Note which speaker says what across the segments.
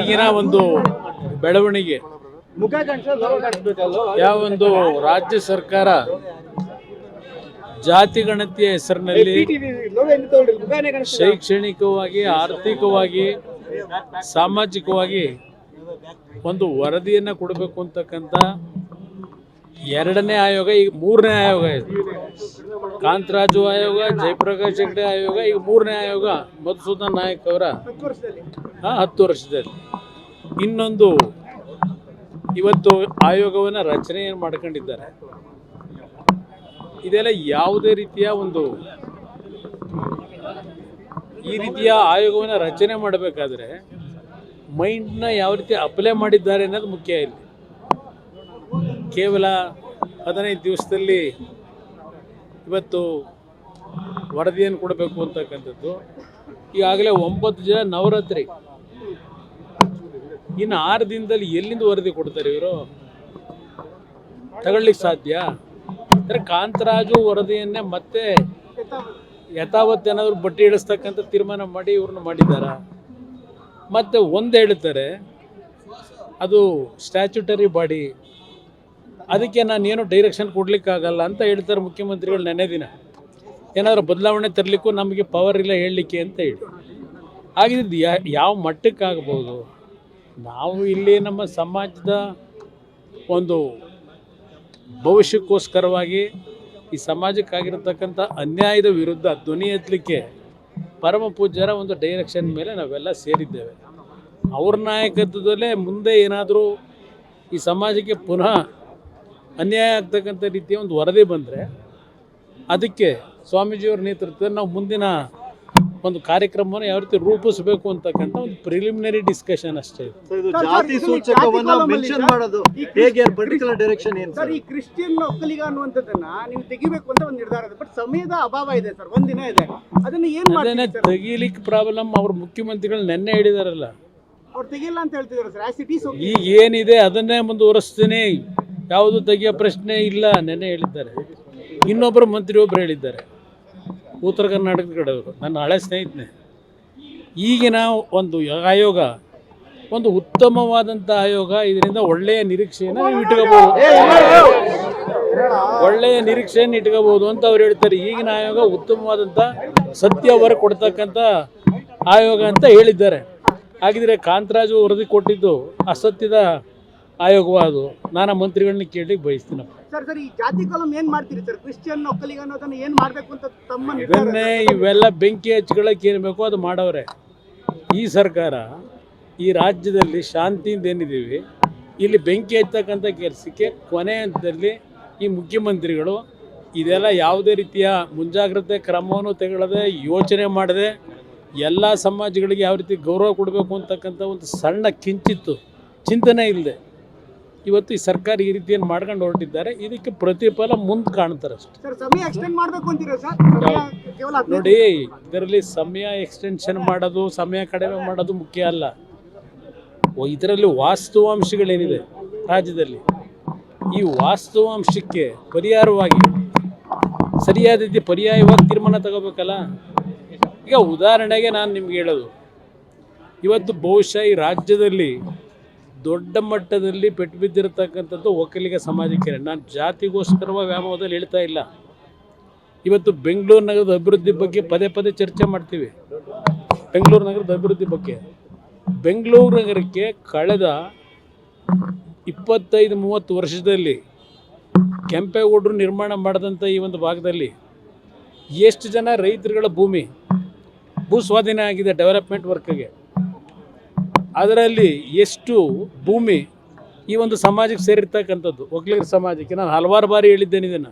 Speaker 1: ಈಗಿನ ಒಂದು ಬೆಳವಣಿಗೆ ಯಾವ ಒಂದು ರಾಜ್ಯ ಸರ್ಕಾರ ಜಾತಿ ಗಣತಿಯ ಹೆಸರಿನಲ್ಲಿ ಶೈಕ್ಷಣಿಕವಾಗಿ, ಆರ್ಥಿಕವಾಗಿ, ಸಾಮಾಜಿಕವಾಗಿ ಒಂದು ವರದಿಯನ್ನು ಕೊಡಬೇಕು ಅಂತಕ್ಕಂಥ ಎರಡನೇ ಆಯೋಗ, ಈಗ ಮೂರನೇ ಆಯೋಗ ಇದೆ. ಕಾಂತರಾಜು ಆಯೋಗ, ಜಯಪ್ರಕಾಶ್ ಹೆಗ್ಡೆ ಆಯೋಗ, ಈಗ ಮೂರನೇ ಆಯೋಗ ಮಧುಸೂದನ್ ನಾಯಕ್ ಅವರ 10 ವರ್ಷದಲ್ಲಿ. ಇನ್ನೊಂದು ಇವತ್ತು ಆಯೋಗವನ್ನು ರಚನೆ ಮಾಡ್ಕೊಂಡಿದ್ದಾರೆ. ಇದೆಲ್ಲ ಯಾವುದೇ ರೀತಿಯ ಒಂದು ಈ ರೀತಿಯ ಆಯೋಗವನ್ನು ರಚನೆ ಮಾಡಬೇಕಾದ್ರೆ ಮೈಂಡ್ನ ಯಾವ ರೀತಿ ಅಪ್ಲೈ ಮಾಡಿದ್ದಾರೆ ಅನ್ನೋದು ಮುಖ್ಯ. ಇಲ್ಲಿ ಕೇವಲ 15 ದಿವಸದಲ್ಲಿ ಇವತ್ತು ವರದಿಯನ್ನು ಕೊಡಬೇಕು ಅಂತಕ್ಕಂಥದ್ದು. ಈಗಾಗಲೇ 9 ಜನ ನವರಾತ್ರಿ, ಇನ್ನು 6 ದಿನದಲ್ಲಿ ಎಲ್ಲಿಂದ ವರದಿ ಕೊಡ್ತಾರೆ ಇವರು? ತಗೊಳ್ಳಿಕ್ಕೆ ಸಾಧ್ಯ? ಅಂದರೆ ಕಾಂತರಾಜು ವರದಿಯನ್ನೇ ಮತ್ತೆ ಯಥಾವತ್ ಏನಾದರೂ ಬಟ್ಟಿ ಇಳಿಸ್ತಕ್ಕಂಥ ತೀರ್ಮಾನ ಮಾಡಿ ಇವ್ರನ್ನ ಮಾಡಿದ್ದಾರೆ. ಮತ್ತು ಒಂದು ಹೇಳ್ತಾರೆ ಅದು ಸ್ಟ್ಯಾಚ್ಯುಟರಿ ಬಾಡಿ, ಅದಕ್ಕೆ ನಾನೇನು ಡೈರೆಕ್ಷನ್ ಕೊಡಲಿಕ್ಕಾಗಲ್ಲ ಅಂತ ಹೇಳ್ತಾರೆ ಮುಖ್ಯಮಂತ್ರಿಗಳು. ನೆನ್ನೆ ದಿನ ಏನಾದರೂ ಬದಲಾವಣೆ ತರಲಿಕ್ಕೂ ನಮಗೆ ಪವರ್ ಇಲ್ಲ ಹೇಳಲಿಕ್ಕೆ ಅಂತ ಹೇಳಿ. ಆಗಿದ್ದು ಯಾವ ಮಟ್ಟಕ್ಕಾಗ್ಬೋದು? ನಾವು ಇಲ್ಲಿ ನಮ್ಮ ಸಮಾಜದ ಒಂದು ಭವಿಷ್ಯಕ್ಕೋಸ್ಕರವಾಗಿ ಈ ಸಮಾಜಕ್ಕಾಗಿರತಕ್ಕಂಥ ಅನ್ಯಾಯದ ವಿರುದ್ಧ ಧ್ವನಿ ಎತ್ತಲಿಕ್ಕೆ ಪರಮ ಪೂಜ್ಯರ ಒಂದು ಡೈರೆಕ್ಷನ್ ಮೇಲೆ ನಾವೆಲ್ಲ ಸೇರಿದ್ದೇವೆ. ಅವ್ರ ನಾಯಕತ್ವದಲ್ಲೇ ಮುಂದೆ ಏನಾದರೂ ಈ ಸಮಾಜಕ್ಕೆ ಪುನಃ ಅನ್ಯಾಯ ಆಗ್ತಕ್ಕಂಥ ರೀತಿಯ ಒಂದು ವರದಿ ಬಂದರೆ ಅದಕ್ಕೆ ಸ್ವಾಮೀಜಿಯವ್ರ ನೇತೃತ್ವದಲ್ಲಿ ನಾವು ಮುಂದಿನ ಒಂದು ಕಾರ್ಯಕ್ರಮವನ್ನು ಯಾವ ರೀತಿ ರೂಪಿಸಬೇಕು ಅಂತಕ್ಕಂಥ ಒಂದು ಪ್ರಿಲಿಮಿನರಿ ಡಿಸ್ಕಷನ್ ಅಷ್ಟೇ.
Speaker 2: ಜಾತಿ ಸೂಚಕವನ್ನ ಮೆನ್ಷನ್ ಮಾಡೋದು ಹೇಗೆ, ಪರ್ಟಿಕ್ಯುಲರ್ ಡೈರೆಕ್ಷನ್ ಏನು
Speaker 3: ಸರ್? ಈ ಕ್ರಿಶ್ಚಿಯನ್ ಒಕ್ಕಲಿಗ ಅನ್ನುವಂಥದ್ದನ್ನ ನೀವು ತೆಗಿಬೇಕು ಅಂತ ಒಂದು ನಿರ್ಧಾರ ಇದೆ, ಬಟ್ ಸಮಯದ ಅಭಾವ ಇದೆ ಸರ್, ಒಂದಿನ ಇದೆ, ಅದನ್ನ ಏನು
Speaker 1: ಅದನ್ನೇ ತೆಗೀಲಿಕ್ಕೆ ಪ್ರಾಬ್ಲಮ್. ಅವ್ರ ಮುಖ್ಯಮಂತ್ರಿಗಳು ನೆನ್ನೆ ಹೇಳಿದಾರಲ್ಲ,
Speaker 3: ಅವ್ರು ತೆಗಿಲ್ಲ ಅಂತ ಹೇಳ್ತಿದ್ದಾರೆ ಸರ್. ಆಸ್ ಇಟ್ ಈಸ್
Speaker 1: ಈಗ ಏನಿದೆ ಅದನ್ನೇ ಮುಂದುವರಿಸ್ತೀನಿ, ಯಾವುದು ತೆಗಿಯೋ ಪ್ರಶ್ನೆ ಇಲ್ಲ ನೆನ್ನೆ ಹೇಳಿದ್ದಾರೆ. ಇನ್ನೊಬ್ಬರು ಮಂತ್ರಿ ಒಬ್ಬರು ಹೇಳಿದ್ದಾರೆ, ಉತ್ತರ ಕರ್ನಾಟಕದ ಕಡೆಯವರು, ನನ್ನ ಹಳೆ ಸ್ನೇಹಿತನೇ. ಈಗಿನ ಒಂದು ಆಯೋಗ ಒಂದು ಉತ್ತಮವಾದಂಥ ಆಯೋಗ, ಇದರಿಂದ ಒಳ್ಳೆಯ ನಿರೀಕ್ಷೆಯನ್ನು ನೀವು ಇಟ್ಕೋಬಹುದು, ಒಳ್ಳೆಯ ನಿರೀಕ್ಷೆಯನ್ನು ಇಟ್ಕೋಬಹುದು ಅಂತ ಅವ್ರು ಹೇಳ್ತಾರೆ. ಈಗಿನ ಆಯೋಗ ಉತ್ತಮವಾದಂಥ ಸತ್ಯ ಹೊರ ಕೊಡ್ತಕ್ಕಂಥ ಆಯೋಗ ಅಂತ ಹೇಳಿದ್ದಾರೆ. ಹಾಗಿದ್ರೆ ಕಾಂತರಾಜು ವರದಿ ಕೊಟ್ಟಿದ್ದು ಅಸತ್ಯದ ಆಯೋಗವಾದು. ನಾನು ಮಂತ್ರಿಗಳನ್ನ ಕೇಳಲಿಕ್ಕೆ ಬಯಸ್ತೀನಪ್ಪ.
Speaker 3: ಸರ್ ಈ ಜಾತಿ ಕಾಲಂ ಏನು ಮಾಡ್ತೀರಿ ಸರ್? ಕ್ರಿಶ್ಚಿಯನ್ ಒಕ್ಕಲಿಗ ಅನ್ನೋದನ್ನ ಏನು ಮಾಡಬೇಕು ಅಂತ ತಮ್ಮ
Speaker 1: ಇದನ್ನೇ ಇವೆಲ್ಲ ಬೆಂಕಿ ಹಚ್ಕೊಳ್ಳೋಕೆ ಏನು ಬೇಕೋ ಅದು ಮಾಡವ್ರೆ. ಈ ಸರ್ಕಾರ ಈ ರಾಜ್ಯದಲ್ಲಿ ಶಾಂತಿಯಿಂದ ಏನಿದ್ದೀವಿ, ಇಲ್ಲಿ ಬೆಂಕಿ ಹಚ್ಚತಕ್ಕಂಥ ಕೆಲಸಕ್ಕೆ ಕೊನೆ ಹಂತದಲ್ಲಿ ಈ ಮುಖ್ಯಮಂತ್ರಿಗಳು ಇದೆಲ್ಲ ಯಾವುದೇ ರೀತಿಯ ಮುಂಜಾಗ್ರತೆ ಕ್ರಮವನ್ನು ತೆಗೊಳ್ಳದೆ, ಯೋಚನೆ ಮಾಡದೆ, ಎಲ್ಲ ಸಮಾಜಗಳಿಗೆ ಯಾವ ರೀತಿ ಗೌರವ ಕೊಡಬೇಕು ಅಂತಕ್ಕಂಥ ಒಂದು ಸಣ್ಣ ಕಿಂಚಿತ್ತು ಚಿಂತನೆ ಇಲ್ಲದೆ ಇವತ್ತು ಈ ಸರ್ಕಾರ ಈ ರೀತಿಯನ್ನು ಮಾಡ್ಕೊಂಡು ಹೊರಟಿದ್ದಾರೆ. ಇದಕ್ಕೆ ಪ್ರತಿಫಲ ಮುಂದೆ ಕಾಣ್ತಾರೆ ಅಷ್ಟೇ. ನೋಡಿ, ಇದರಲ್ಲಿ ಸಮಯ ಎಕ್ಸ್ಟೆನ್ಷನ್ ಮಾಡೋದು, ಸಮಯ ಕಡಿಮೆ ಮಾಡೋದು ಮುಖ್ಯ ಅಲ್ಲ. ಇದರಲ್ಲಿ ವಾಸ್ತವಾಂಶಗಳೇನಿದೆ ರಾಜ್ಯದಲ್ಲಿ, ಈ ವಾಸ್ತವಾಂಶಕ್ಕೆ ಪರಿಹಾರವಾಗಿ ಸರಿಯಾದ ರೀತಿ ಪರ್ಯಾಯವಾಗಿ ತೀರ್ಮಾನ ತಗೋಬೇಕಲ್ಲ. ಈಗ ಉದಾಹರಣೆಗೆ ನಾನು ನಿಮ್ಗೆ ಹೇಳೋದು, ಇವತ್ತು ಬಹುಶಃ ಈ ರಾಜ್ಯದಲ್ಲಿ ದೊಡ್ಡ ಮಟ್ಟದಲ್ಲಿ ಪೆಟ್ಟು ಬಿದ್ದಿರತಕ್ಕಂಥದ್ದು ಒಕ್ಕಲಿಗ ಸಮಾಜಕ್ಕೆ. ನಾನು ಜಾತಿಗೋಸ್ಕರವಾಗಿ ವ್ಯಾಮೋಹದಲ್ಲಿ ಹೇಳ್ತಾ ಇಲ್ಲ. ಇವತ್ತು ಬೆಂಗಳೂರು ನಗರದ ಅಭಿವೃದ್ಧಿ ಬಗ್ಗೆ ಪದೇ ಪದೇ ಚರ್ಚೆ ಮಾಡ್ತೀವಿ. ಬೆಂಗಳೂರು ನಗರದ ಅಭಿವೃದ್ಧಿ ಬಗ್ಗೆ, ಬೆಂಗಳೂರು ನಗರಕ್ಕೆ ಕಳೆದ 25-30 ವರ್ಷದಲ್ಲಿ ಕೆಂಪೇಗೌಡರು ನಿರ್ಮಾಣ ಮಾಡಿದಂಥ ಈ ಒಂದು ಭಾಗದಲ್ಲಿ ಎಷ್ಟು ಜನ ರೈತರುಗಳ ಭೂ ಸ್ವಾಧೀನ ಆಗಿದೆ ಡೆವಲಪ್ಮೆಂಟ್ ವರ್ಕ್ಗೆ. ಅದರಲ್ಲಿ ಎಷ್ಟು ಭೂಮಿ ಈ ಒಂದು ಸಮಾಜಕ್ಕೆ ಸೇರಿರ್ತಕ್ಕಂಥದ್ದು, ಒಕ್ಕಲಿಗರ ಸಮಾಜಕ್ಕೆ. ನಾನು ಹಲವಾರು ಬಾರಿ ಹೇಳಿದ್ದೇನೆ ಇದನ್ನು.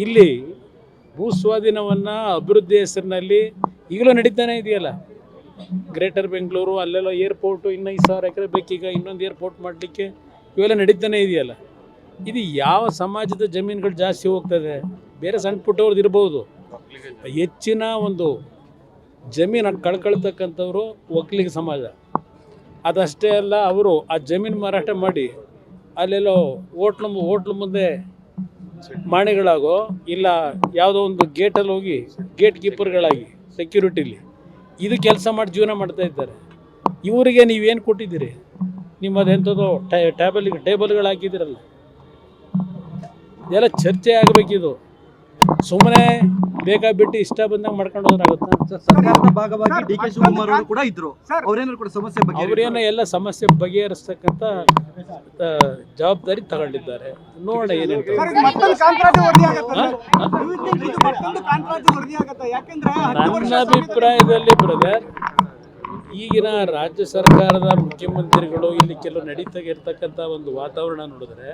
Speaker 1: ಇಲ್ಲಿ ಭೂ ಸ್ವಾಧೀನವನ್ನು ಅಭಿವೃದ್ಧಿ ಹೆಸರಿನಲ್ಲಿ ಈಗಲೂ ನಡೀತಾನೆ ಇದೆಯಲ್ಲ. ಗ್ರೇಟರ್ ಬೆಂಗಳೂರು, ಅಲ್ಲೆಲ್ಲ ಏರ್ಪೋರ್ಟು, ಇನ್ನೂ 5,000 ಎಕರೆ ಬೇಕೀಗ ಇನ್ನೊಂದು ಏರ್ಪೋರ್ಟ್ ಮಾಡಲಿಕ್ಕೆ, ಇವೆಲ್ಲ ನಡೀತಾನೆ ಇದೆಯಲ್ಲ. ಇದು ಯಾವ ಸಮಾಜದ ಜಮೀನುಗಳು ಜಾಸ್ತಿ ಹೋಗ್ತದೆ? ಬೇರೆ ಸಣ್ಣ ಪುಟ್ಟವ್ರದ್ದು ಇರ್ಬೋದು, ಹೆಚ್ಚಿನ ಒಂದು ಜಮೀನು ಕಳ್ಕೊಳ್ತಕ್ಕಂಥವ್ರು ಒಕ್ಕಲಿಗ ಸಮಾಜ. ಅದಷ್ಟೇ ಅಲ್ಲ, ಅವರು ಆ ಜಮೀನು ಮಾರಾಟ ಮಾಡಿ ಅಲ್ಲೆಲ್ಲೋ ಹೋಟ್ಲು ಮುಂದೆ ಮಾಣಿಗಳಾಗೋ, ಇಲ್ಲ ಯಾವುದೋ ಒಂದು ಗೇಟಲ್ಲಿ ಹೋಗಿ ಗೇಟ್ ಕೀಪರ್ಗಳಾಗಿ ಸೆಕ್ಯೂರಿಟಿಲಿ ಇದು ಕೆಲಸ ಮಾಡಿ ಜೀವನ ಮಾಡ್ತಾ ಇದ್ದಾರೆ. ಇವರಿಗೆ ನೀವೇನು ಕೊಟ್ಟಿದ್ದೀರಿ? ನಿಮ್ಮದೆಂಥದ್ದು ಟೇಬಲ್ಗಳು ಹಾಕಿದ್ದೀರಲ್ಲ, ಇದೆಲ್ಲ ಚರ್ಚೆ ಆಗಬೇಕಿದು. ಸುಮ್ಮನೆ ಬೇಕಾಬಿಟ್ಟು ಇಷ್ಟ ಬಂದಂಗೆ ಮಾಡ್ಕೊಂಡು ಹೋದ್ರಾಗುತ್ತಾ?
Speaker 2: ಸರ್ಕಾರದ ಭಾಗವಾಗಿ ಡಿ.ಕೆ. ಶಿವಕುಮಾರ್ ಅವರು ಕೂಡ ಇದ್ರು. ಅವ್ರೇನಾದ್ರು ಕೂಡ ಸಮಸ್ಯೆ ಬಗ್ಗೆ
Speaker 1: ಅವರೇನೋ ಎಲ್ಲ ಸಮಸ್ಯೆ ಬಗೆಹರಿಸ್ತಕ್ಕಂಥ ಜವಾಬ್ದಾರಿ ತಗೊಂಡಿದ್ದಾರೆ. ನೋಡೋಣ ಏನೇನು.
Speaker 3: ಸರ್, ಇದು ಮತ್ತೊಂದು ಕಾಂಟ್ರಾಕ್ಟ್ ವರದಿ ಆಗತ್ತಲ್ಲ? You think ಇದು ಮತ್ತೊಂದು ಕಾಂಟ್ರಾಕ್ಟ್ ವರದಿ ಆಗತ್ತಾ? ಯಾಕೆಂದ್ರೆ 10 ವರ್ಷ
Speaker 1: ನನ್ನ ಅಭಿಪ್ರಾಯದಲ್ಲಿ ಬ್ರದರ್, ಈಗಿನ ರಾಜ್ಯ ಸರ್ಕಾರದ ಮುಖ್ಯಮಂತ್ರಿಗಳು ಇಲ್ಲಿ ಕೆಲವು ನಡೀತಾ ಇರ್ತಕ್ಕಂಥ ಒಂದು ವಾತಾವರಣ ನೋಡಿದ್ರೆ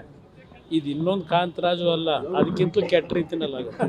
Speaker 1: ಇದು ಇನ್ನೊಂದು ಕಾಂತರಾಜು ಅಲ್ಲ, ಅದಕ್ಕಿಂತಲೂ ಕೆಟ್ಟ ರೀತಿನಲ್ಲಾಗುತ್ತೆ.